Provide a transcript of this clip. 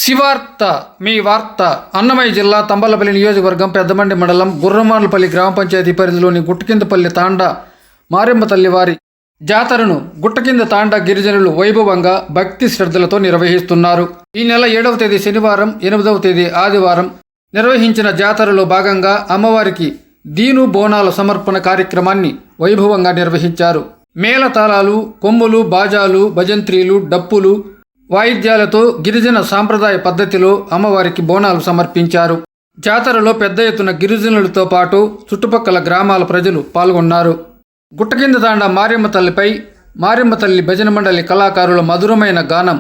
శివార్త మీ వార్త. అన్నమయ్య జిల్లా తంబలపల్లి నియోజకవర్గం పెద్దమండి మండలం గుర్రమానులపల్లి గ్రామ పంచాయతీ పరిధిలోని గుట్టకిందపల్లి తాండా మారెమ్మ తల్లివారి జాతరను గుట్టకింద తాండా గిరిజనులు వైభవంగా భక్తి శ్రద్ధలతో నిర్వహిస్తున్నారు. ఈ నెల 7వ తేదీ శనివారం, 8వ తేదీ ఆదివారం నిర్వహించిన జాతరలో భాగంగా అమ్మవారికి దీను బోనాల సమర్పణ కార్యక్రమాన్ని వైభవంగా నిర్వహించారు. మేళతాళాలు, కొమ్ములు, బాజాలు, భజంత్రీలు, డప్పులు, వాయిద్యాలతో గిరిజన సాంప్రదాయ పద్ధతిలో అమ్మవారికి బోనాలు సమర్పించారు. జాతరలో పెద్ద ఎత్తున గిరిజనులతో పాటు చుట్టుపక్కల గ్రామాల ప్రజలు పాల్గొన్నారు. గుట్టకింద తాండా మారెమ్మ తల్లిపై మారెమ్మ తల్లి భజన మండలి కళాకారుల మధురమైన గానం